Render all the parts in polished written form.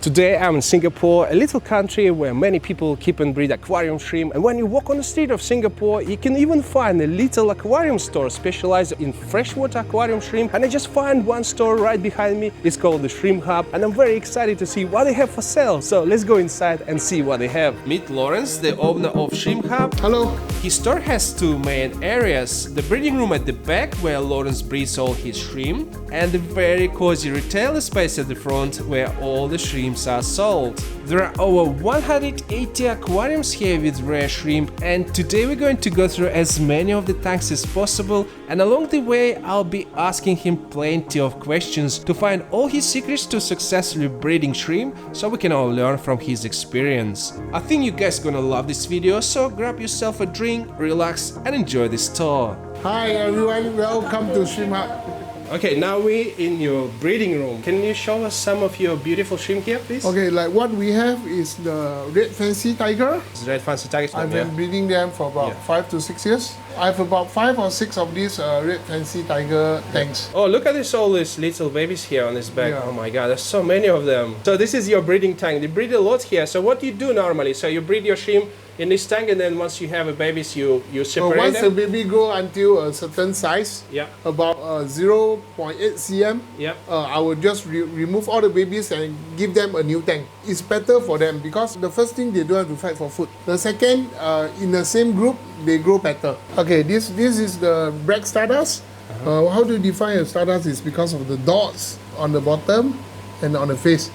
Today I'm in Singapore, a little country where many people keep and breed aquarium shrimp, and when you walk on the street of Singapore you can even find a little aquarium store specialized in freshwater aquarium shrimp. And I just found one store right behind me. It's called the Shrimp Hub, and I'm very excited to see what they have for sale. So let's go inside and see what they have. Meet Lawrence, the owner of Shrimp Hub. Hello. His store has two main areas: the breeding room at the back where Lawrence breeds all his shrimp, and the very cozy retail space at the front where all the shrimps are sold. There are over 180 aquariums here with rare shrimp, and today we're going to go through as many of the tanks as possible, and along the way I'll be asking him plenty of questions to find all his secrets to successfully breeding shrimp, so we can all learn from his experience. I think you guys gonna love this video, so grab yourself a drink, relax and enjoy this tour. Hi everyone, welcome to Shrimp Hub. Okay, now we're in your breeding room. Can you show us some of your beautiful shrimp here, please? Okay, like what we have is the red fancy tiger. It's red fancy tiger. I've been breeding them for about 5 to 6 years. I have about 5 or 6 of these red fancy tiger tanks. Oh, look at this, all these little babies here on this back. Yeah. Oh my god, there's so many of them. So this is your breeding tank. They breed a lot here. So what do you do normally? So you breed your shrimp in this tank, and then once you have a babies, you separate once them? the baby grow until a certain size, about 0.8 cm, I will just remove all the babies and give them a new tank. It's better for them because the first thing, they don't have to fight for food. The second, in the same group, they grow better. Okay, this is the black stardust. How to define a stardust is because of the dots on the bottom and on the face.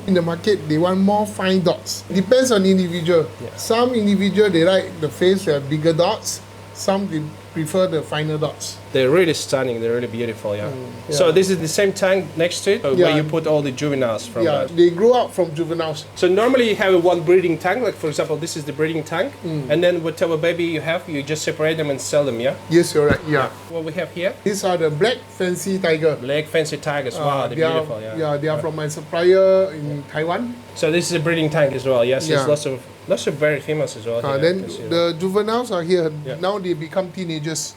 In the market, they want more fine dots. Depends on individual. Some individual, they like the face to have bigger dots. Some they prefer the finer dots. They're really stunning. They're really beautiful. So this is the same tank next to it, where you put all the juveniles from. They grow up from juveniles. So normally you have one breeding tank. Like for example, this is the breeding tank, and then whatever baby you have, you just separate them and sell them. Yes, you're right. What we have here? These are the black fancy tiger. Black fancy tigers. Wow, they're beautiful. They are from my supplier in Taiwan. So this is a breeding tank as well. Yes, there's lots of very famous as well. Then the juveniles are here. Now they become teenagers.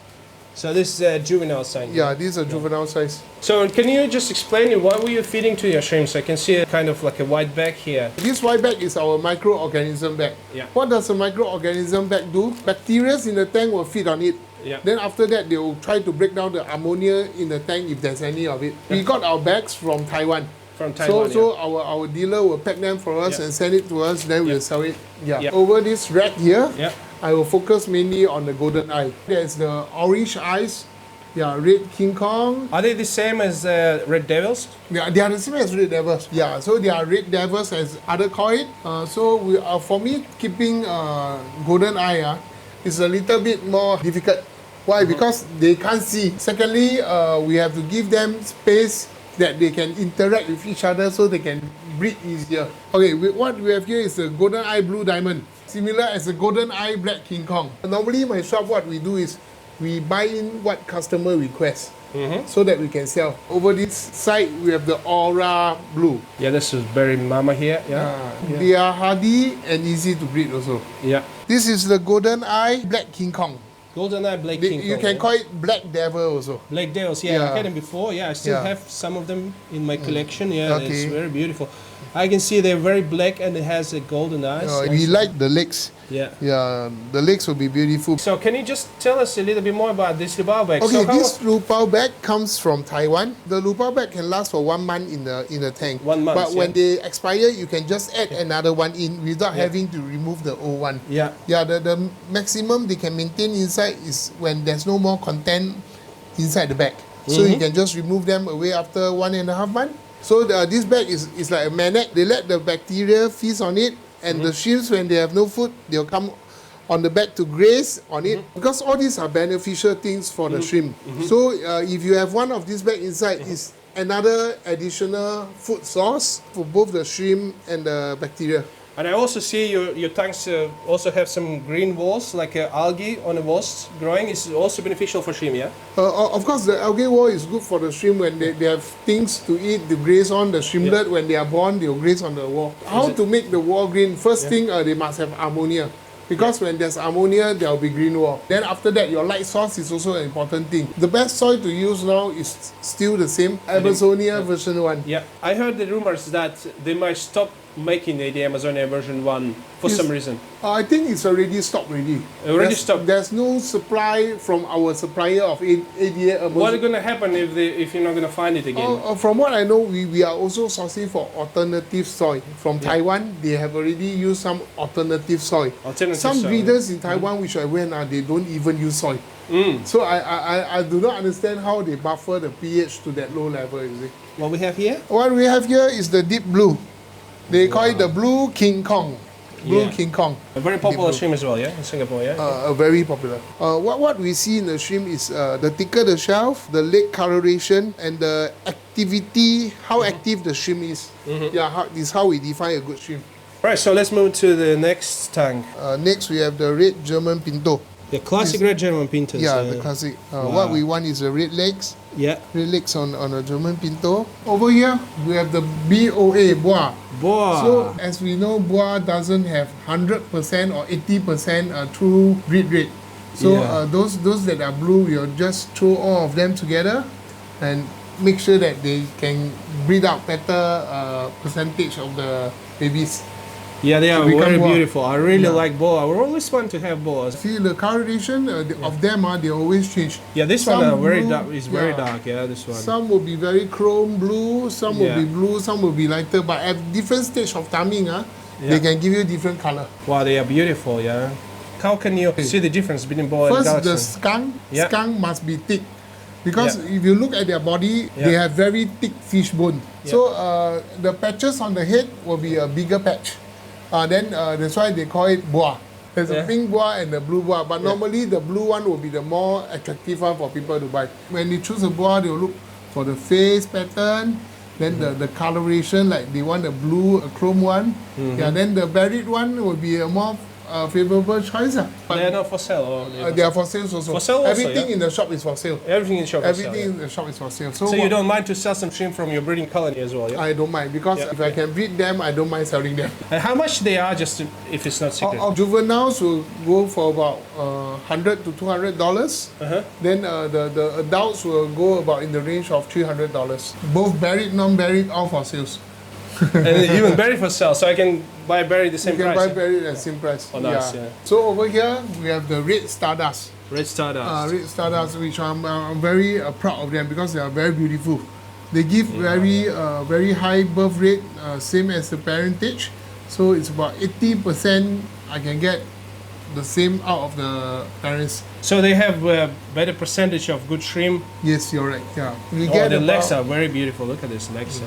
So this is a juvenile size. These are juvenile size. So can you just explain what were you feeding to your shrimps? I can see a kind of like a white bag here. This white bag is our microorganism bag. What does a microorganism bag do? Bacteria in the tank will feed on it. Then after that, they will try to break down the ammonia in the tank if there's any of it. We got our bags from Taiwan. From Taiwan, so our dealer will pack them for us and send it to us, then we'll sell it. Over this rack here, I will focus mainly on the golden eye. There's the orange eyes, red King Kong. Are they the same as red devils? They are the same as red devils. So they are red devils as others call it. For me, keeping golden eye is a little bit more difficult. Why? Because they can't see. Secondly, we have to give them space that they can interact with each other so they can breed easier. Okay, what we have here is a golden eye blue diamond, similar as a golden eye black King Kong. Normally in my shop, what we do is we buy in what customer requests so that we can sell. Over this side, we have the aura blue. This is very mama here. They are hardy and easy to breed also. This is the golden eye black King Kong. Golden eye black King Kong. You can call it black devil also. Black devils, I had them before. I still have some of them in my collection. It's very beautiful. I can see they're very black and it has a golden eyes. We like the legs. The legs will be beautiful. So can you just tell us a little bit more about this Lubao bag? Okay, this Lubao bag comes from Taiwan. The Lubao bag can last for 1 month in the tank. 1 month. But when they expire, you can just add another one in without having to remove the old one. The maximum they can maintain inside is when there's no more content inside the bag. So you can just remove them away after 1.5 months. So this bag is like a magnet. They let the bacteria feast on it, and the shrimps, when they have no food, they'll come on the bag to graze on it. Because all these are beneficial things for the shrimp. So if you have one of these bags inside, it's another additional food source for both the shrimp and the bacteria. And I also see your tanks also have some green walls, like algae on the walls growing. Is also beneficial for shrimp, Of course, the algae wall is good for the shrimp when they have things to eat, to graze on. The shrimplet, when they are born, they'll graze on the wall. How to make the wall green? First thing, they must have ammonia. Because when there's ammonia, there will be green wall. Then after that, your light source is also an important thing. The best soil to use now is still the same, Amazonia version 1. Yeah, I heard the rumors that they might stop making the Amazonia version 1 for some reason. I think it's already stopped already. Stopped? There's no supply from our supplier of ADA Amazonia. What is going to happen if you're not going to find it again? From what I know, we are also sourcing for alternative soil. From Taiwan, they have already used some alternative soil. Some breeders in Taiwan, which I went, they don't even use soil. So I do not understand how they buffer the pH to that low level. You see. What we have here? What we have here is the deep blue. They call it the blue King Kong. King Kong. A very popular shrimp as well, yeah, in Singapore, yeah. Very popular. What we see in the shrimp is the thicker the shelf, the leg coloration, and the activity, how active the shrimp is. Yeah, this is how we define a good shrimp. Right, so let's move to the next tank. Next, we have the red German Pinto. The classic red German Pintos. Yeah, the classic. What we want is the red legs. Yeah. Red legs on a German Pinto. Over here, we have the BOA, Boa. Boa. So, as we know, Boa doesn't have 100% or 80% true breed rate. So, those that are blue, we'll just throw all of them together and make sure that they can breed out better percentage of the babies. Yeah, they are very beautiful. I really like boa. I always want to have boas. See the coloration of them, they always change. Yeah, this one very dark. Is very dark. Yeah, this one. Some will be very chrome blue. Some will be blue. Some will be lighter. But at different stage of timing, they can give you different color. Wow, they are beautiful. Yeah. How can you see the difference between boa and galaxy? First, the skunk must be thick. Because if you look at their body, they have very thick fish bone. So the patches on the head will be a bigger patch. Then that's why they call it boa. There's a pink boa and the blue boa, but normally the blue one will be the more attractive one for people to buy. When they choose a boa, they will look for the face pattern, then the coloration, like they want a blue, a chrome one. Yeah, then the buried one will be a more favorable choice. But they are not for sale? Or they are for sale also. For sale also, everything in the shop is for sale. Everything in the shop is for sale. Everything in the shop is for sale. So you don't mind to sell some shrimp from your breeding colony as well, yeah? I don't mind, because if I can breed them, I don't mind selling them. And how much they are, just if it's not secret? Juveniles will go for about $100 to $200. Then the adults will go about in the range of $300. Both buried, non-buried, all for sales. And even berry for sale, so I can buy berry the same price. You can buy berry at the same price. Oh, nice, yeah. So over here we have the red stardust. Red stardust. Red stardust, which I'm very proud of them because they are very beautiful. They give very high birth rate, same as the parentage. So it's about 80% I can get the same out of the parents. So they have a better percentage of good shrimp? Yes, you're right. Yeah. The legs are very beautiful. Look at this legs.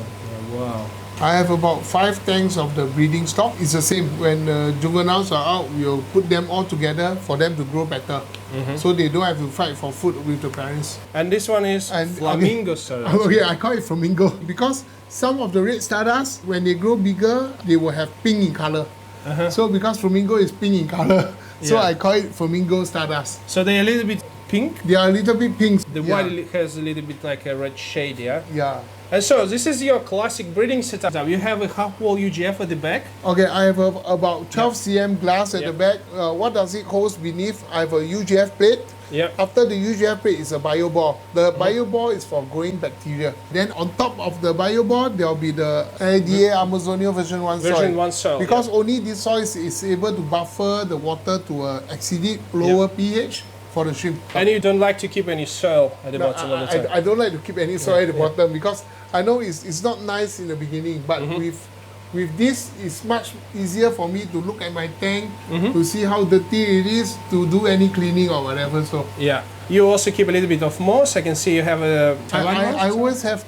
Wow. I have about 5 tanks of the breeding stock. It's the same. When the juveniles are out, we'll put them all together for them to grow better. So they don't have to fight for food with the parents. And this one is flamingo stardust. Okay, I call it flamingo because some of the red stardust, when they grow bigger, they will have pink in color. So because flamingo is pink in color, so I call it flamingo stardust. So they're a little bit pink? They are a little bit pink. The white has a little bit like a red shade, yeah? Yeah. And so this is your classic breeding setup. You have a half-wall UGF at the back. Okay, I have about 12 cm glass at the back. What does it host beneath? I have a UGF plate. After the UGF plate is a bio ball. The bio ball is for growing bacteria. Then on top of the bio ball, there will be the ADA Amazonia version 1 soil. Version 1 soil. Because only this soil is able to buffer the water to acidic lower pH. For the shrimp. And you don't like to keep any soil at the bottom of the tank? I don't like to keep any soil at the bottom because I know it's not nice in the beginning, but with this, it's much easier for me to look at my tank, to see how dirty it is, to do any cleaning or whatever. So you also keep a little bit of moss. I can see you have a Taiwan moss. I always have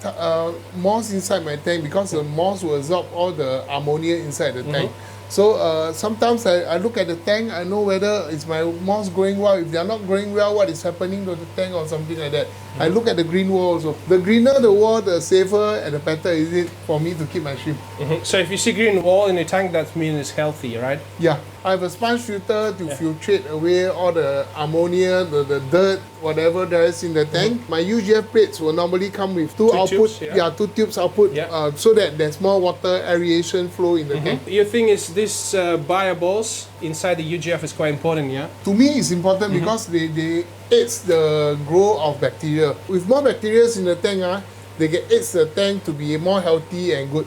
moss inside my tank because the moss will absorb all the ammonia inside the tank. So sometimes I look at the tank, I know whether is my moss growing well. If they are not growing well, what is happening to the tank or something like that. I look at the green wall also. The greener the wall, the safer and the better is it for me to keep my shrimp. So if you see green wall in the tank, that means it's healthy, right? Yeah. I have a sponge filter to filtrate away all the ammonia, the dirt, whatever there is in the tank. My UGF plates will normally come with two output, tubes, 2 tubes output, so that there's more water aeration flow in the tank. Your thing is this bio balls inside the UGF is quite important, yeah? To me, it's important because they aids the growth of bacteria. With more bacteria in the tank, they can aid the tank to be more healthy and good.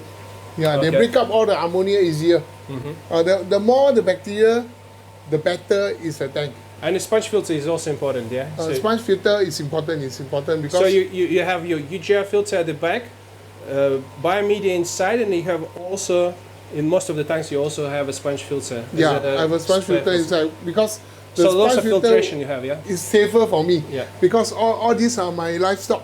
Yeah, they break up all the ammonia easier. The more the bacteria, the better is the tank. And the sponge filter is also important, yeah? So sponge filter is important. It's important because... So you have your UGF filter at the back, biomedia inside, and you have also, in most of the tanks, you also have a sponge filter. Yeah, I have a sponge filter inside because the so lots of filter filtration you have, yeah? It's safer for me because all these are my livestock.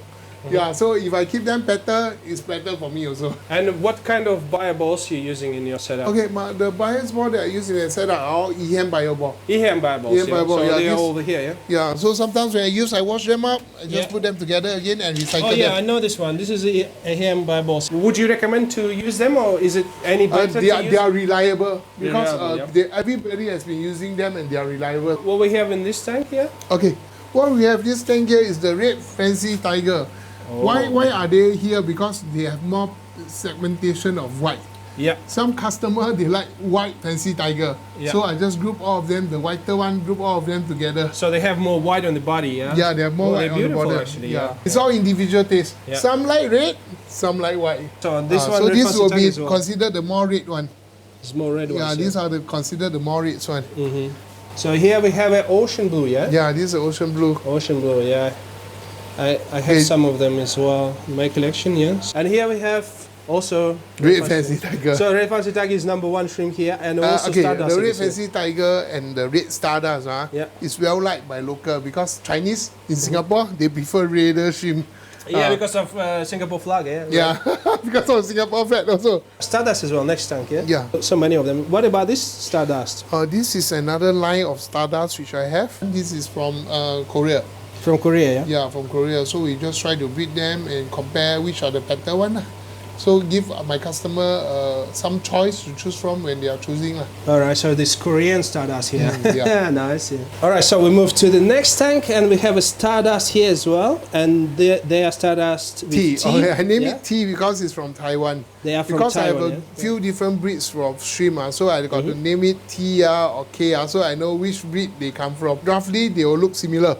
Yeah, so if I keep them better, it's better for me also. And what kind of bio balls are you using in your setup? Okay, the bio balls that I use in the setup are all EM bio ball. EM bio balls, so they're over here, yeah? Yeah, so sometimes when I wash them up, I just put them together again and recycle them. Oh yeah, I know this one. This is a EM bio balls. Would you recommend to use them, or is it any better they are reliable because everybody has been using them and they are reliable. What we have in this tank here? Okay, what we have this tank here is the red fancy tiger. Why are they here? Because they have more segmentation of white. Yeah. Some customer they like white fancy tiger. Yeah. So I just group all of them, the whiter one, group all of them together. So they have more white on the body, yeah? Yeah, they have more white on the body. Actually, yeah. It's all individual taste. Yeah. Some like red, some like white. So this one, so this will be considered the more red one. It's more red one. Yeah, these are considered the more red one. So here we have an ocean blue, yeah? Yeah, this is ocean blue. Ocean blue, yeah. I have some of them as well in my collection, yes. And here we have also red fancy tiger. So red fancy tiger is #1 shrimp here, and also Stardust. The red fancy tiger and the red Stardust is well liked by local because Chinese in Singapore they prefer redder shrimp. Yeah, because of Singapore flag, yeah? Yeah, because of Singapore flag also. Stardust as well, next tank, yeah? Yeah. So many of them. What about this Stardust? This is another line of Stardust which I have. This is from Korea. From Korea, yeah? Yeah, from Korea. So we just try to breed them and compare which are the better one. So give my customer some choice to choose from when they are choosing. Alright, so this Korean Stardust here. Yeah. Nice. Yeah. Alright, so we move to the next tank and we have a Stardust here as well. And they are Stardust with T. Okay, I name it T because it's from Taiwan. They are from because Taiwan, I have a few different breeds of shrimp. So I got to name it T or K. So I know which breed they come from. Roughly, they all look similar.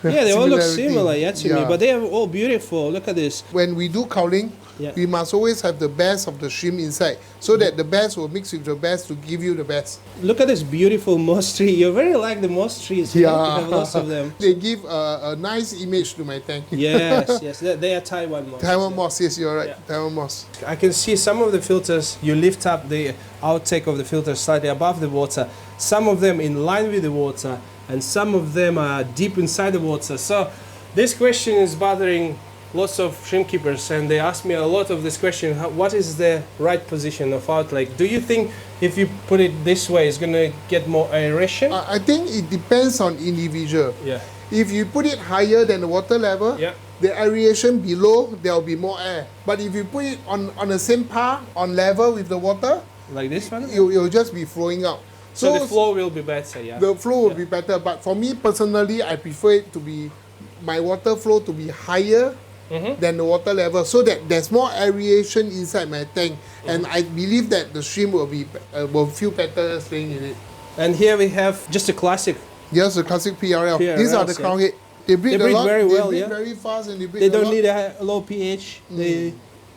Yeah, they all look similar, to me, but they are all beautiful. Look at this. When we do cowling, we must always have the best of the shrimp inside, so that the best will mix with the best to give you the best. Look at this beautiful moss tree. You very like the moss trees. Yeah, you have lots of them. They give a nice image to my tank. Yes, they are Taiwan moss. Taiwan moss, yes, you're right. Taiwan moss. I can see some of the filters. You lift up the outtake of the filter slightly above the water. Some of them in line with the water, and some of them are deep inside the water. So this question is bothering lots of shrimp keepers, and they ask me a lot of this question: what is the right position of outlake? Do you think if you put it this way, it's going to get more aeration? I think it depends on individual. Yeah. If you put it higher than the water level, the aeration below, there will be more air. But if you put it on the same par, on level with the water, like this one, it will just be flowing out. So the flow will be better, yeah? The flow will be better, but for me personally, I prefer it to be, my water flow to be higher than the water level, so that there's more aeration inside my tank, and I believe that the shrimp will feel better staying in it. And here we have just a classic. Yes, the classic PRL. These are the crown head. They breed a lot, very well, they breed very fast, and they don't need a low pH.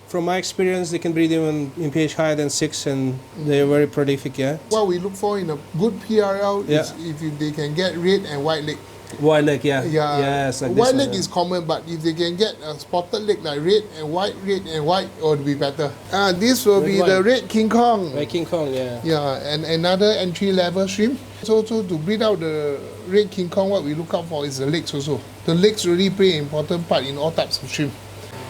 From my experience, they can breed even in pH higher than 6, and they're very prolific, What we look for in a good PRL is if they can get red and white leg. White leg, yes, like white leg is common, but if they can get a spotted leg like red and white, it would be better. This will be the red King Kong. Red King Kong, Yeah, and another entry-level shrimp. So to breed out the red King Kong, what we look out for is the legs also. The legs really play an important part in all types of shrimp.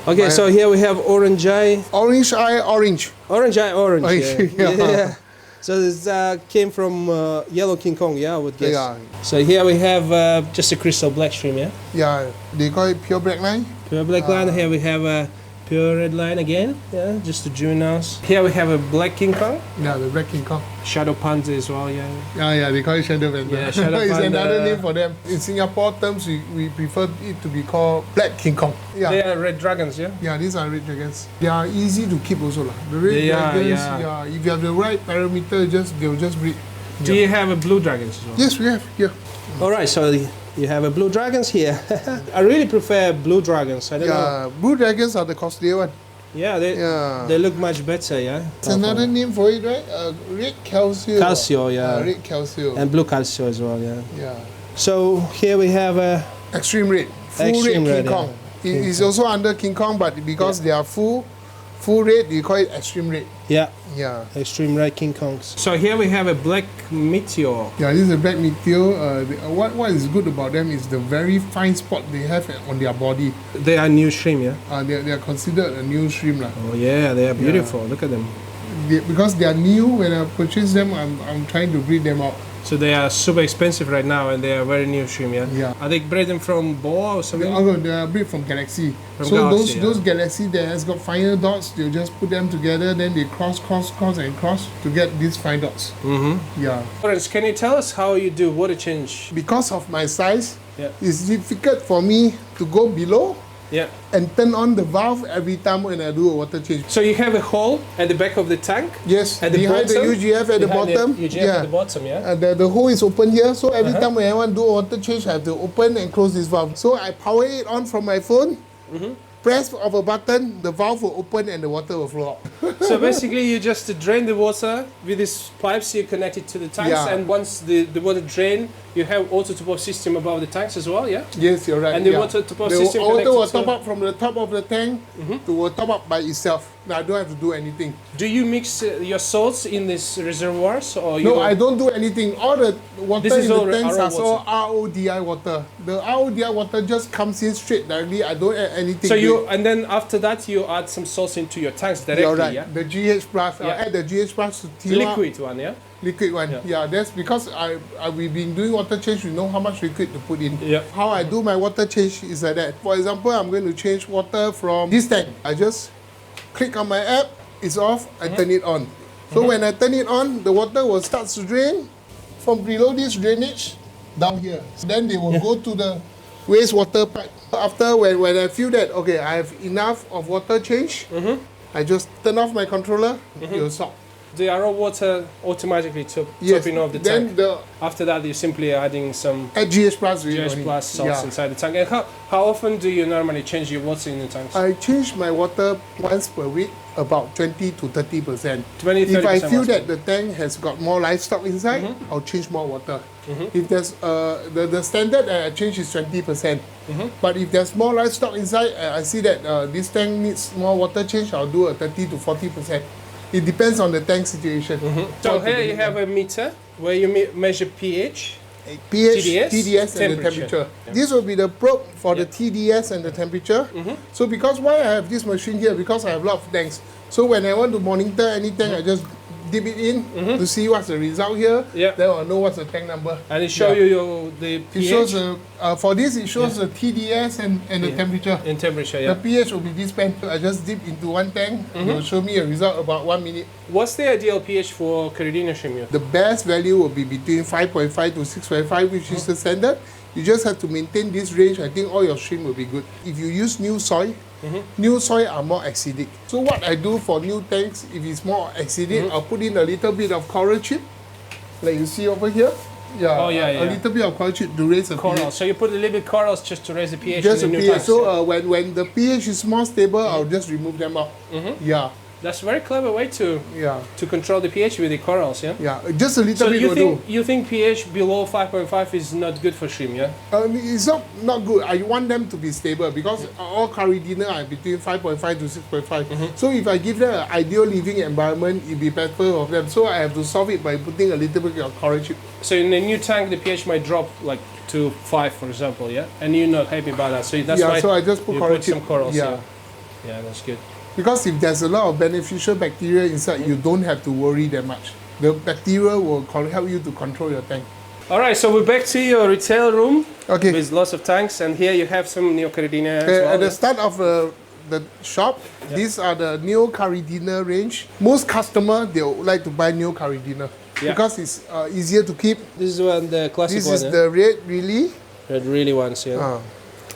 Okay, so here we have orange eye. Orange eye, orange. Orange eye, orange. Yeah. So this came from yellow King Kong, I would guess. Yeah. So here we have just a crystal black shrimp, Yeah, they call it pure black line. Pure black line. Here we have a pure red line again, yeah, just the juveniles. Here we have a black King Kong. Yeah, the black King Kong. Shadow panda as well, yeah. Yeah, they call it shadow panda. Yeah, shadow It's panda. another name for them. In Singapore terms, we prefer it to be called black King Kong. Yeah. They are red dragons, yeah? Yeah, these are red dragons. They are easy to keep also. The red dragons, yeah. If you have the right parameter, they'll just breed. Do you have a blue dragons as well? Yes, we have. Yeah. Alright, so you have a blue dragons here. I really prefer blue dragons. I don't know. Blue dragons are the costlier one. Yeah, they look much better, yeah. It's another name for it, right? Red calcio. Calcio, yeah. Red calcio. And blue calcio as well, yeah. Yeah. So here we have a extreme red. Full extreme red red, King Kong. It's also under King Kong, but because they are full red, you call it extreme red. Yeah. Yeah. Extreme red King Kongs. So here we have a black meteor. Yeah, this is a black meteor. What is good about them is the very fine spot they have on their body. They are new shrimp, yeah? They are considered a new shrimp. Oh yeah, they are beautiful. Yeah. Look at them. Because they are new, when I purchase them, I'm trying to breed them out. So they are super expensive right now, and they are very new shrimp, yeah? Yeah. Are they bred from boa or something? They are bred from Galaxy. From those Galaxy that has got finer dots, they'll just put them together, then they cross to get these fine dots. Mm-hmm. Yeah. Lawrence, can you tell us how you do water change? Because of my size, it's difficult for me to go below. Yeah. And turn on the valve every time when I do a water change. So you have a hole at the back of the tank? Yes, at the behind bottom? the UGF at the bottom. The UGF at the bottom, yeah? The hole is open here, so every time when I want to do a water change, I have to open and close this valve. So I power it on from my phone, press of a button, the valve will open and the water will flow out. So basically you just drain the water with these pipes you connect it to the tanks, and once the water drain, you have auto top-up system above the tanks as well, yeah? Yes, you're right. And the water top-up system the water will top up from the top of the tank to top up by itself. Now I don't have to do anything. Do you mix your salts in these reservoirs? Or no, I don't do anything. All the water in the tanks are all RODI water. The RODI water just comes in straight directly. I don't add anything. So and then after that you add some salts into your tanks directly, you're right. Yeah? The GH plus, I add the GH plus to liquid one, yeah? Liquid one, yeah. That's because we've been doing water change. We know how much liquid to put in. Yeah. How I do my water change is like that. For example, I'm going to change water from this tank. I just click on my app, it's off, I turn it on. So when I turn it on, the water will start to drain from below this drainage down here. So then they will go to the wastewater pipe. After when I feel that, okay, I have enough of water change, I just turn off my controller, it will stop. The RO water automatically topping off the tank. After that, you're simply adding some GH plus salts inside the tank. And how often do you normally change your water in the tanks? I change my water once per week, about 20 to 30%. 20-30%. If I feel that the tank has got more livestock inside, I'll change more water. If there's the standard I change is 20%. But if there's more livestock inside, I see that this tank needs more water change, I'll do a 30 to 40%. It depends on the tank situation. So here you have a meter where you measure pH, TDS and the temperature. Yeah. This will be the probe for the TDS and the temperature. So because why I have this machine here, because I have a lot of tanks. So when I want to monitor any tank, I just dip it in to see what's the result here. Then I'll know what's the tank number. And it shows you the pH? It shows, for this it shows the TDS and the temperature. In temperature, The pH will be this pen. I just dip into one tank. It will show me a result about 1 minute. What's the ideal pH for Caridina shrimp? The best value will be between 5.5 to 6.5, which is the standard. You just have to maintain this range. I think all your shrimp will be good. If you use new soil, new soil are more acidic. So what I do for new tanks, if it's more acidic, I'll put in a little bit of coral chip, like you see over here. A little bit of coral chip to raise the pH. So you put a little bit of corals just to raise the pH. Just in the the new pH. tanks, So when the pH is more stable, I'll just remove them out. That's a very clever way to control the pH with the corals, yeah? Yeah, just a little bit will do. You think pH below 5.5 is not good for shrimp, yeah? It's not good. I want them to be stable because all Caridina are between 5.5 to 6.5. So if I give them an ideal living environment, it'll be better for them. So I have to solve it by putting a little bit of coral chip. So in a new tank, the pH might drop like to 5, for example, yeah? And you're not happy about that. So that's why so I just put coral chip. Some corals, yeah, that's good. Because if there's a lot of beneficial bacteria inside, you don't have to worry that much. The bacteria will help you to control your tank. Alright, so we're back to your retail room with lots of tanks, and here you have some Neocaridina as well. At the start of the shop, these are the Neocaridina range. Most customer, they would like to buy Neocaridina because it's easier to keep. This is one, the classic this one. This is the red really. Red really ones, yeah.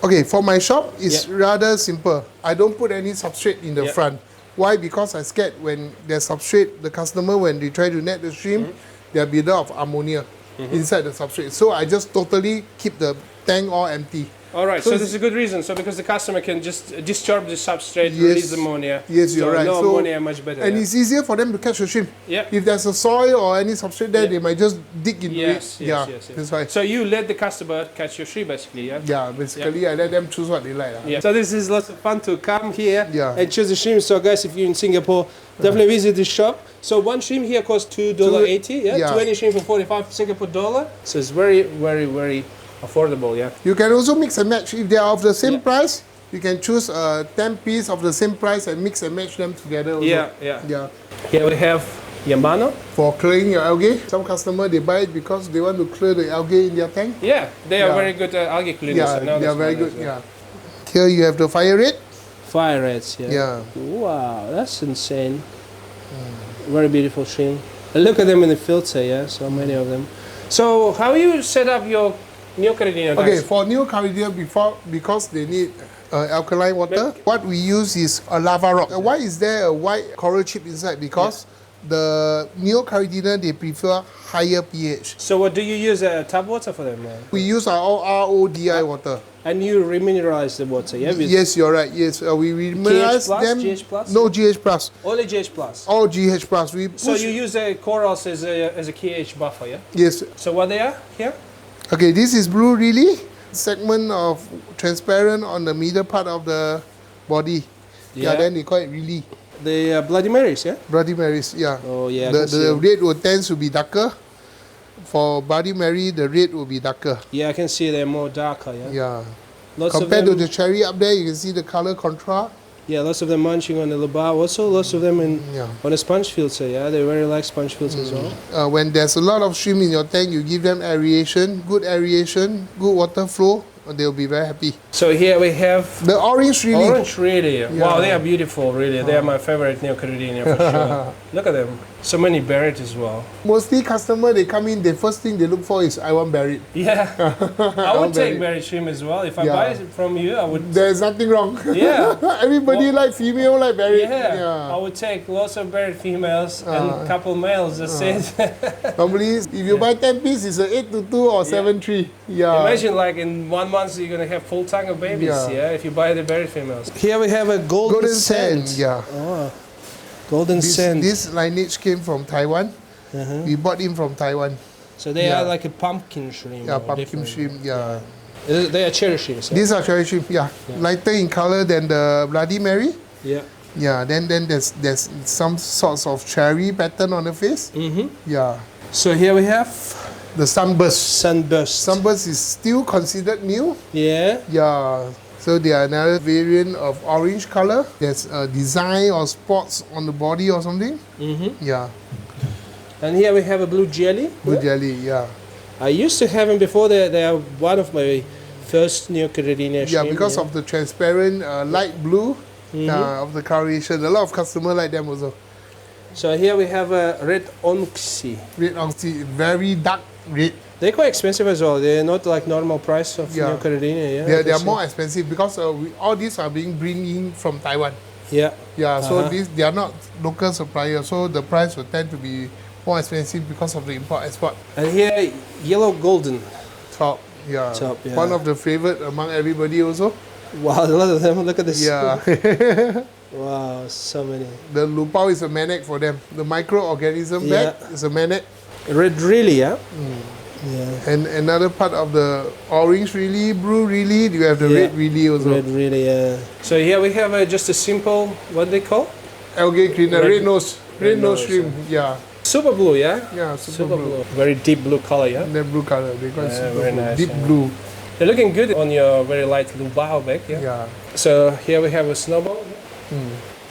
Okay, for my shop, it's rather simple. I don't put any substrate in the front. Why? Because I scared when there's substrate, the customer, when they try to net the shrimp, there'll be a lot of ammonia inside the substrate. So I just totally keep the tank all empty. Alright, so this is a good reason. So because the customer can just discharge the substrate, release ammonia. Yes, you're right. No so ammonia, much better. And it's easier for them to catch the shrimp. Yeah. If there's a soil or any substrate there, they might just dig into it. Yes. That's why. So you let the customer catch your shrimp basically, yeah? Yeah, basically I let them choose what they like. Yeah. So this is lots of fun to come here and choose the shrimp. So guys, if you're in Singapore, definitely visit this shop. So one shrimp here costs $2.80, yeah? 20 shrimp for 45 Singapore dollar. So it's very, very, very affordable, yeah. You can also mix and match. If they are of the same price, you can choose 10 pieces of the same price and mix and match them together also. Yeah. Here we have Yamano. For clearing your algae. Some customer, they buy it because they want to clear the algae in their tank. Yeah, they are very good algae cleaners. Yeah, they are very good, Here you have the fire red. Fire reds, yeah. Wow, that's insane. Very beautiful shrimp. And look at them in the filter, yeah, so many of them. So how you set up your Neocaridina? Okay, for Neocaridina, because they need alkaline water, what we use is a lava rock. Why is there a white coral chip inside? Because the Neocaridina, they prefer higher pH. So what do you use, tap water for them? We use our RODI water. And you remineralize the water, yeah? Yes, you're right. Yes, we remineralize them. GH plus? No GH plus. Only GH plus. All GH plus. So you use corals as a KH buffer, yeah? Yes. So what they are here? Okay, this is blue really. Segment of transparent on the middle part of the body. Yeah, then they call it really. The Bloody Marys, yeah? Bloody Marys, yeah. Oh, yeah. The red will tend to be darker. For Bloody Mary, the red will be darker. Yeah, I can see they're more darker, yeah? Yeah. Lots Compared to the cherry up there, you can see the color contrast. Yeah, lots of them munching on the Lubao. Also, lots of them on a sponge filter, yeah? They very like sponge filters as well. When there's a lot of shrimp in your tank, you give them aeration, good water flow, and they'll be very happy. So here we have the orange really. Orange really. Yeah. Wow, they are beautiful, really. They are my favorite Neocaridina for sure. Look at them. So many buried as well. Mostly customer, they come in, the first thing they look for is, I want buried. Yeah. I would take buried shrimp as well. If I buy it from you, I would... There's nothing wrong. Yeah. Everybody like female, like buried. Yeah. I would take lots of buried females and a couple males, that's it. Normally, if you buy 10 pieces, it's an 8 to 2 or 7 3. Yeah. Imagine like in 1 month you're going to have full tank of babies, if you buy the buried females. Here we have a golden sand. Yeah. Oh. Golden sand. This lineage came from Taiwan. We bought him from Taiwan. So they are like a pumpkin shrimp. Yeah, pumpkin shrimp, They are cherry shrimps. These are cherry shrimp, lighter in color than the Bloody Mary. Yeah. Yeah, then there's some sorts of cherry pattern on the face. Yeah. So here we have the sunburst. Sunburst is still considered new. Yeah. Yeah. So they are another variant of orange color. There's a design or spots on the body or something. Yeah. And here we have a blue jelly. Blue jelly, yeah. I used to have them before. They are one of my first Neocaridina shrimp. Yeah, because of the transparent light blue of the coloration. A lot of customers like them also. So here we have a red onyxy. Red onyxy, very dark red. They're quite expensive as well. They're not like normal price of Neocaridina. Yeah, they are more expensive because all these are being brought in from Taiwan. Yeah. Yeah, so they are not local suppliers, so the price will tend to be more expensive because of the import-export. And here, yellow golden. Top, yeah. One of the favorite among everybody also. Wow, a lot of them. Look at this. Yeah. Wow, so many. The Lubao is a manic for them. The microorganism bag is a manic. Red really, yeah? Yeah. And another part of the orange really, blue really, you have the red really also. Red really, yeah. So here we have just a simple, what they call? Algae cleaner, red nose shrimp, yeah. Super blue, yeah? Yeah, super blue. Very deep blue color, yeah? The blue color, they call it super very blue. nice, Deep blue. They're looking good on your very light Lubao bag, yeah? Yeah. So here we have a snowball.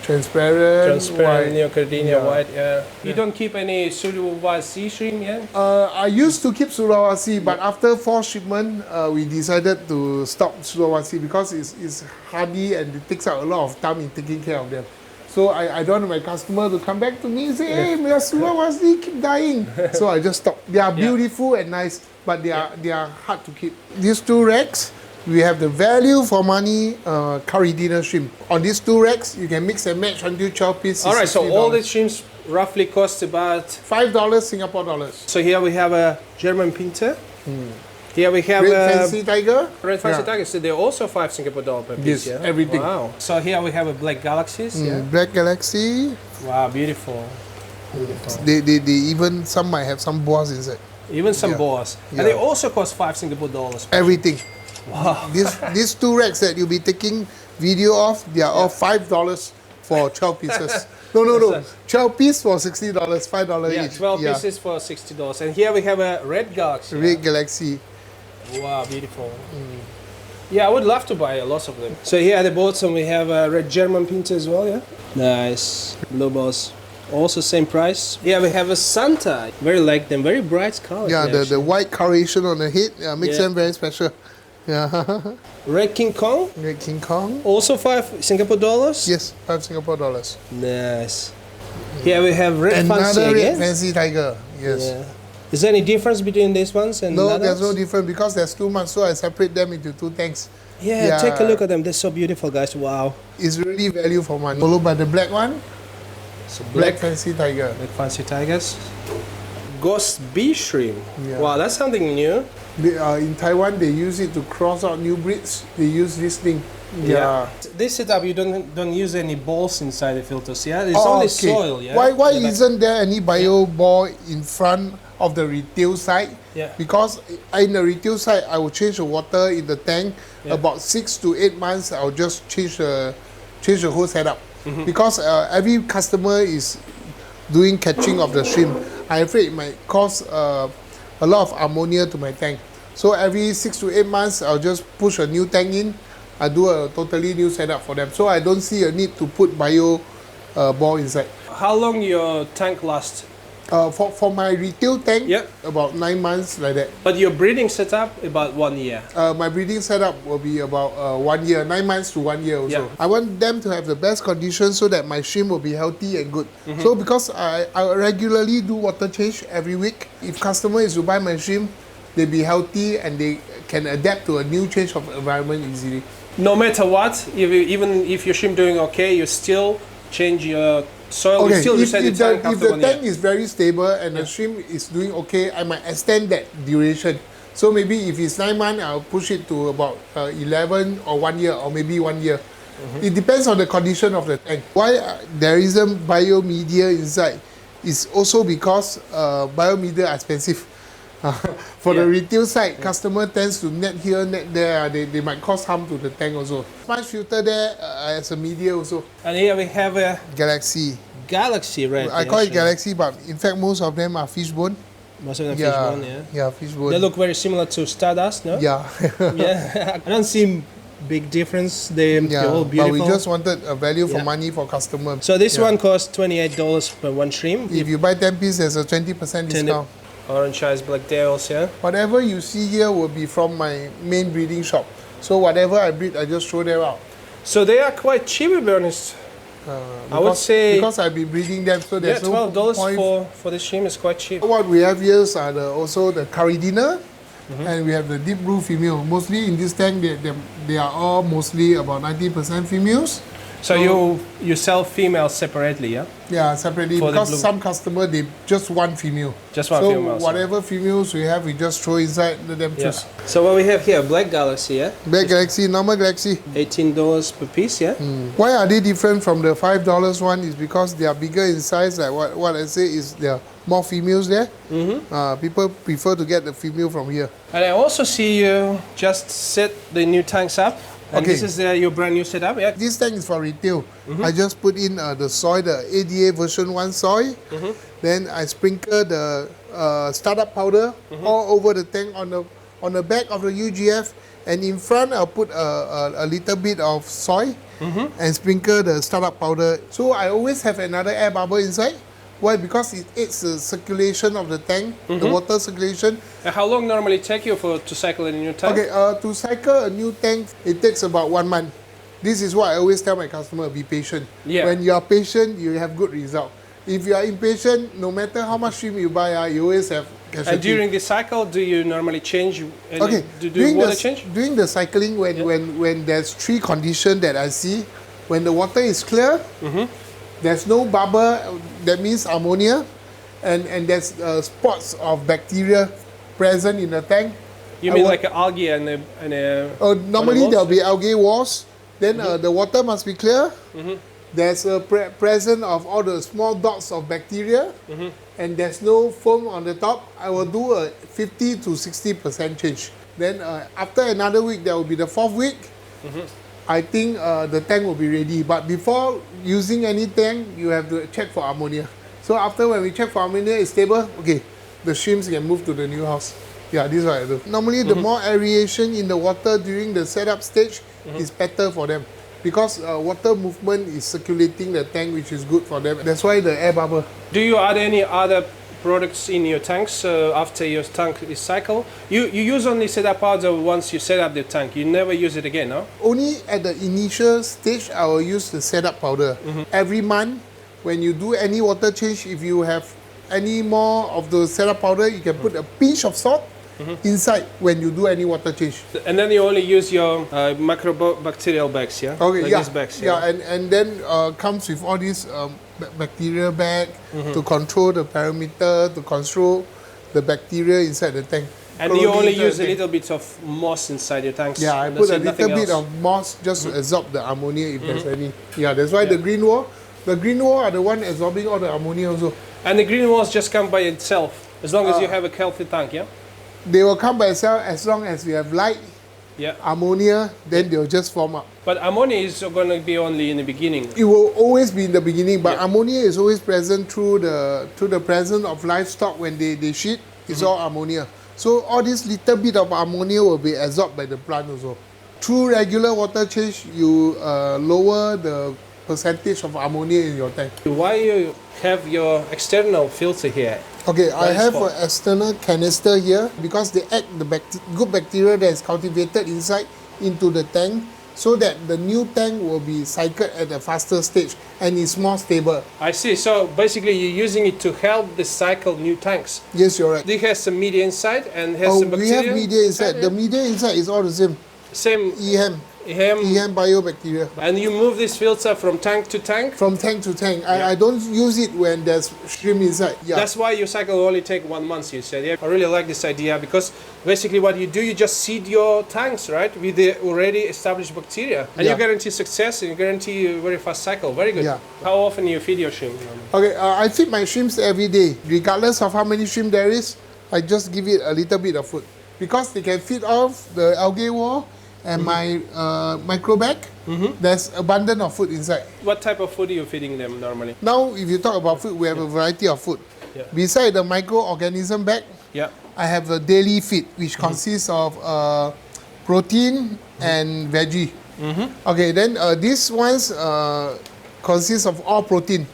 Transparent white. Neocaridina white, yeah. You don't keep any Sulawesi shrimp yet? I used to keep Sulawesi, but after 4 shipment, we decided to stop Sulawesi because it's hardy and it takes out a lot of time in taking care of them. So I don't want my customer to come back to me and say, hey, my Sulawesi keep dying. So I just stopped. They are beautiful and nice, but they are hard to keep. These 2 racks, we have the value for money Caridina shrimp. On these 2 racks, you can mix and match until 12 pieces. Alright, so all the shrimps roughly cost about $5 Singapore dollars. So here we have a German pinter. Here we have Red fancy tiger. Red fancy tiger. So they're also $5 Singapore dollars per piece. Yes, everything. Wow. So here we have a black galaxies. Black galaxy. Wow, beautiful. They even some might have some boas inside. Even some boas. And they also cost $5 Singapore dollars. Everything. Wow. These 2 racks that you'll be taking video of, they are all $5 for 12 pieces. No. 12 pieces for $60, $5 each. 12 pieces for $60. And here we have a red galaxy. Red galaxy. Wow, beautiful. Yeah, I would love to buy lots of them. So here at the bottom we have a red German pinter as well, yeah? Nice. Lubos. Also same price. Yeah, we have a Santa. Very like them, very bright colors. Yeah, the white coloration on the head makes them very special. Yeah. Red King Kong. Red King Kong. Also $5 Singapore dollars. Yes, $5 Singapore dollars. Nice. Here we have red fancy another red again. fancy tiger. Yes. Yeah. Is there any difference between these ones and no? others? There's no difference because there's too much, so I separate them into 2 tanks. Yeah, take a look at them. They're so beautiful, guys. Wow. It's really value for money. Followed by the black one. So Black fancy tiger. Black fancy tigers. Ghost bee shrimp. Yeah. Wow, that's something new. In Taiwan, they use it to cross out new breeds. They use this thing. Yeah. This setup, you don't use any balls inside the filters, yeah? It's only soil, yeah? Why isn't there any bio ball in front of the retail side? Yeah. Because in the retail side, I will change the water in the tank. About 6 to 8 months, I'll just change the whole setup. Because every customer is doing catching of the shrimp. I'm afraid it might cause a lot of ammonia to my tank. So every 6 to 8 months, I'll just push a new tank in. I do a totally new setup for them. So I don't see a need to put bio ball inside. How long your tank lasts? For my retail tank, about 9 months like that. But your breeding setup, about 1 year? My breeding setup will be about 1 year, 9 months to 1 year also. I want them to have the best conditions so that my shrimp will be healthy and good. So because I regularly do water change every week, if customer is to buy my shrimp, they be healthy and they can adapt to a new change of environment easily. No matter what, even if your shrimp doing okay, you still change your soil. You still reset the tank after 1 year. If the tank is very stable and the shrimp is doing okay, I might extend that duration. So maybe if it's 9 months, I'll push it to about 11 or 1 year or maybe 1 year. It depends on the condition of the tank. Why there isn't biomedia inside is also because biomedia are expensive. For the retail side, customer tends to net here, net there. They might cause harm to the tank also. Sponge filter there as a media also. And here we have a Galaxy. Galaxy, right? I call it Galaxy, but in fact most of them are fishbone. Most of them fishbone, yeah. Yeah, fishbone. They look very similar to Stardust, no? Yeah. Yeah. I don't see big difference. They're all beautiful. But we just wanted a value for money for customer. So this one costs $28 per 1 shrimp. If you buy 10 pieces, there's a 20% discount. Orange eyes, Bacterials, yeah? Whatever you see here will be from my main breeding shop. So whatever I breed, I just throw them out. So they are quite cheap, to be honest. I would say... Because I've been breeding them, so there's no $12 for the shrimp is quite cheap. What we have here are also the Caridina, and we have the deep blue female. Mostly in this tank, they are all mostly about 90% females. So you sell females separately, yeah? Yeah, separately, because some customer, they just want female. Just one female. So whatever females we have, we just throw inside, let them choose. So what we have here, Black Galaxy, yeah? Black Galaxy, normal Galaxy. $18 per piece, yeah? Why are they different from the $5 one? Is because they are bigger in size, like what I say is there are more females there. People prefer to get the female from here. And I also see you just set the new tanks up. And this is your brand new setup, yeah? This tank is for retail. I just put in the soil, the ADA version 1 soil. Then I sprinkle the startup powder all over the tank on the back of the UGF And in front, I'll put a little bit of soil and sprinkle the startup powder. So I always have another air bubble inside. Why? Because it aids the circulation of the tank, the water circulation. And how long normally take you to cycle a new tank? Okay, to cycle a new tank, it takes about 1 month. This is what I always tell my customer, be patient. Yeah. When you are patient, you have good result. If you are impatient, no matter how much shrimp you buy, you always have casualty. And during the cycle, do you normally change? Water change? During the cycling, when there's 3 conditions that I see, when the water is clear, there's no bubble, that means ammonia, and there's spots of bacteria present in the tank. You mean like an algae and a normally there'll be algae walls. Then the water must be clear. There's a presence of all the small dots of bacteria, and there's no foam on the top. I will do a 50 to 60% change. Then after another week, that will be the 4th week. I think the tank will be ready. But before using any tank, you have to check for ammonia. So after when we check for ammonia, it's stable. Okay, the shrimps can move to the new house. Yeah, this is what I do. Normally, the more aeration in the water during the setup stage is better for them. Because water movement is circulating the tank, which is good for them. That's why the air bubble. Do you add any other products in your tanks after your tank is cycled? You use only setup powder once you set up the tank. You never use it again, no? Only at the initial stage, I will use the setup powder. Every month, when you do any water change, if you have any more of the setup powder, you can put a pinch of salt inside when you do any water change. And then you only use your microbacterial bags, yeah? Okay, like these bags, and then comes with all these bacterial bag to control the parameter, to control the bacteria inside the tank. And you only use a little bit of moss inside your tanks? Yeah, I put a little bit of moss just to absorb the ammonia if there's any. Yeah, that's why the green wall are the one absorbing all the ammonia also. And the green walls just come by itself, as long as you have a healthy tank, yeah? They will come by itself as long as we have light, ammonia, then they'll just form up. But ammonia is going to be only in the beginning. It will always be in the beginning, but ammonia is always present through the presence of livestock when they shit. It's all ammonia. So all this little bit of ammonia will be absorbed by the plant also. Through regular water change, you lower the percentage of ammonia in your tank. Why you have your external filter here? Okay, I have an external canister here because they add the good bacteria that is cultivated inside into the tank so that the new tank will be cycled at a faster stage and is more stable. I see. So basically you're using it to help the cycle new tanks. Yes, you're right. It has some media inside and has some bacteria? We have media inside. The media inside is all the same. Same? EM biobacteria. And you move this filter from tank to tank? From tank to tank. I don't use it when there's shrimp inside. Yeah. That's why your cycle will only take 1 month, you said. Yeah, I really like this idea because basically what you do, you just seed your tanks, right, with the already established bacteria. And you guarantee success and you guarantee a very fast cycle. Very good. Yeah. How often you feed your shrimp? Okay, I feed my shrimps every day. Regardless of how many shrimp there is, I just give it a little bit of food. Because they can feed off the algae wall and my micro bag, there's abundance of food inside. What type of food are you feeding them normally? Now, if you talk about food, we have a variety of food. Beside the microorganism bag, I have a daily feed, which consists of protein and veggie. Okay, then these ones consist of all protein,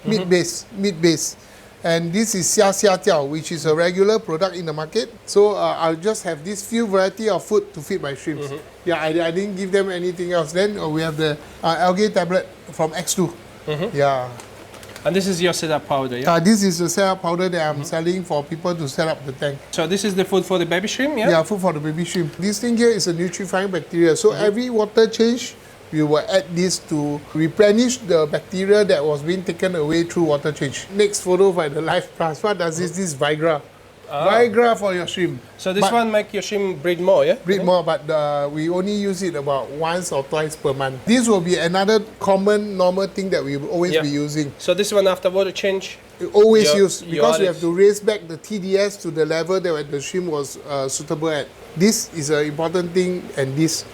meat-based. And this is xia jiao, which is a regular product in the market. So I'll just have this few variety of food to feed my shrimps. Yeah, I didn't give them anything else. Then we have the algae tablet from X2. Yeah. And this is your setup powder, yeah? This is the setup powder that I'm selling for people to set up the tank. So this is the food for the baby shrimp, yeah? Yeah, food for the baby shrimp. This thing here is a nutrifying bacteria. So every water change, we will add this to replenish the bacteria that was being taken away through water change. Next photo by the live plants. What does this Viagra? Viagra for your shrimp. So this one make your shrimp breed more, yeah? Breed more, but we only use it about once or twice per month. This will be another common, normal thing that we will always be using. So this one after water change? We always use, because we have to raise back the TDS to the level that the shrimp was suitable at. This is an important thing, and this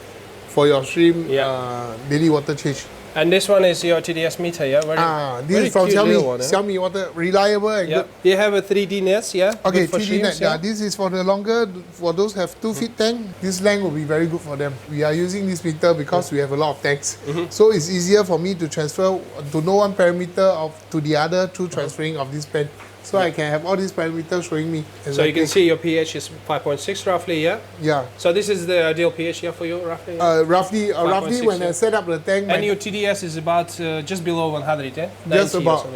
for your shrimp daily water change. And this one is your TDS meter, yeah? This is from Xiaomi. Xiaomi water, reliable and good. You have a 3D nets, yeah? Okay, 3D net, yeah. This is for the longer, for those who have 2 feet tank, this length will be very good for them. We are using this meter because we have a lot of tanks. So it's easier for me to transfer, to know one parameter to the other through transferring of this pen. So I can have all these parameters showing me. Exactly. So you can see your pH is 5.6 roughly, yeah? Yeah. So this is the ideal pH here for you, roughly? Roughly when I set up the tank. And your TDS is about just below 100, yeah? Just about.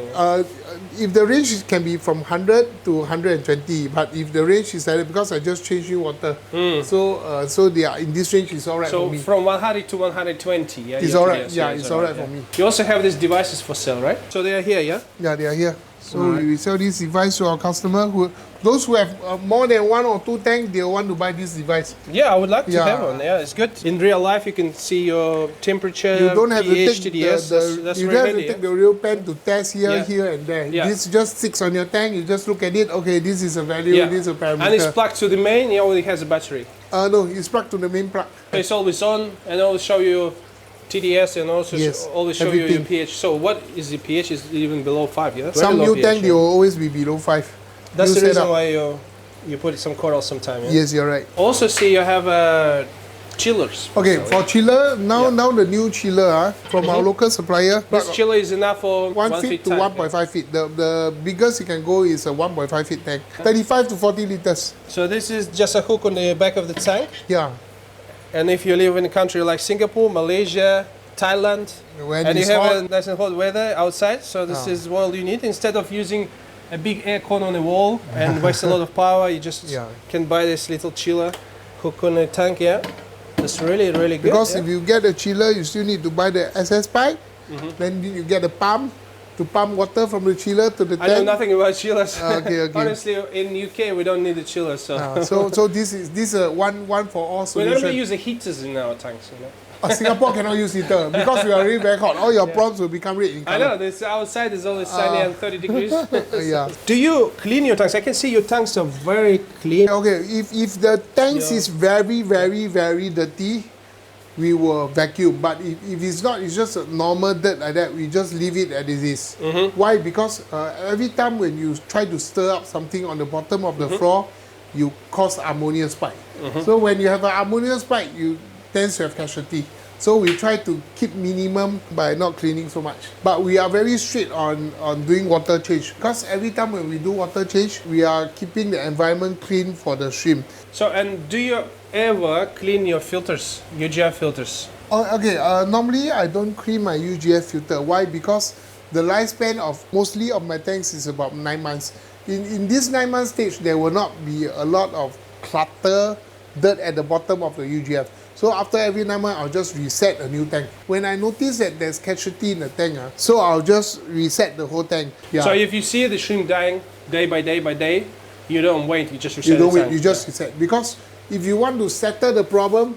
If the range can be from 100 to 120, but if the range is like that, because I just changed new water, so they are in this range is alright for me. So from 100 to 120, yeah? It's alright. Yeah, it's alright for me. You also have these devices for sale, right? So they are here, yeah? Yeah, they are here. So we sell this device to our customer. Those who have more than 1 or 2 tanks, they want to buy this device. Yeah, I would like to have one. Yeah, it's good. In real life, you can see your temperature. You don't have pH, to take TDS. you don't have to take the real pen to test here, here, and there. Yeah. This just sticks on your tank. You just look at it. Okay, this is a value. This is a parameter. And it's plugged to the main. It only has a battery. No, it's plugged to the main plug. It's always on, and always show you TDS and also always show you your pH. So what is the pH? Is even below 5, yeah? Some new tank, they will always be below 5. That's the reason why you put some coral sometime, yeah? Yes, you're right. Also see you have chillers. Okay, for chiller, now the new chiller from our local supplier. This chiller is enough for 1 feet to 1.5 feet. The biggest you can go is a 1.5 feet tank. 35 to 40 liters. So this is just a hook on the back of the tank? Yeah. And if you live in a country like Singapore, Malaysia, Thailand, and you have a nice and hot weather outside, so this is all you need. Instead of using a big aircon on the wall and waste a lot of power, you just can buy this little chiller, hook on the tank, That's really, really good. Because if you get a chiller, you still need to buy the SS pipe, then you get a pump to pump water from the chiller to the tank. I know nothing about chillers. Okay. Honestly, in UK we don't need the chiller, so. So this is a one for all solution. We normally use the heaters in our tanks, you know. Singapore cannot use heater because we are really very hot. All your problems will become red in color. I know, this outside is always sunny and 30 degrees. Do you clean your tanks? I can see your tanks are very clean. Okay, if the tanks is very, very, very dirty, we will vacuum. But if it's not, it's just a normal dirt like that, we just leave it as it is. Why? Because every time when you try to stir up something on the bottom of the floor, you cause ammonia spike. So when you have an ammonia spike, you tends to have casualty. So we try to keep minimum by not cleaning so much. But we are very strict on doing water change. Because every time when we do water change, we are keeping the environment clean for the shrimp. So, and do you ever clean your filters, UGF filters? Okay, normally I don't clean my UGF filter. Why? Because the lifespan of mostly of my tanks is about 9 months. In this 9 month stage, there will not be a lot of clutter, dirt at the bottom of the UGF. So after every 9 months, I'll just reset a new tank. When I notice that there's casualty in the tank, so I'll just reset the whole tank. So if you see the shrimp dying day by day, you don't wait, you just reset You don't the wait, tank. you just reset. Because if you want to settle the problem,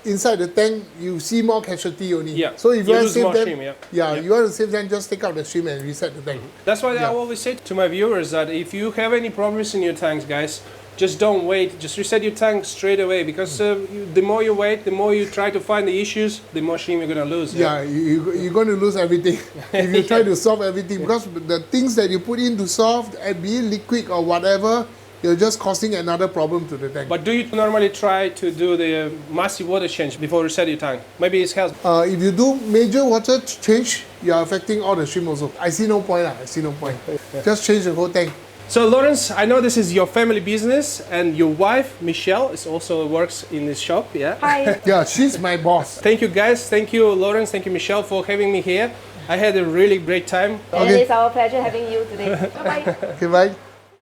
inside the tank, you see more casualty only. So if you want to save them, you want to save them, just take out the shrimp and reset the tank. That's why I always say to my viewers that if you have any problems in your tanks, guys, just don't wait, just reset your tank straight away, because the more you wait, the more you try to find the issues, the more shrimp you're going to lose. You're going to lose everything if you try to solve everything, because the things that you put in to solve, be it liquid or whatever, you're just causing another problem to the tank. But do you normally try to do the massive water change before you reset your tank? Maybe it helps. If you do major water change, you're affecting all the shrimp also. I see no point. Just change the whole tank. So Lawrence, I know this is your family business, and your wife, Michelle, also works in this shop, Hi. Yeah, she's my boss. Thank you guys, thank you Lawrence, thank you Michelle for having me here. I had a really great time. And it's our pleasure having you today. Bye-bye. Okay, bye.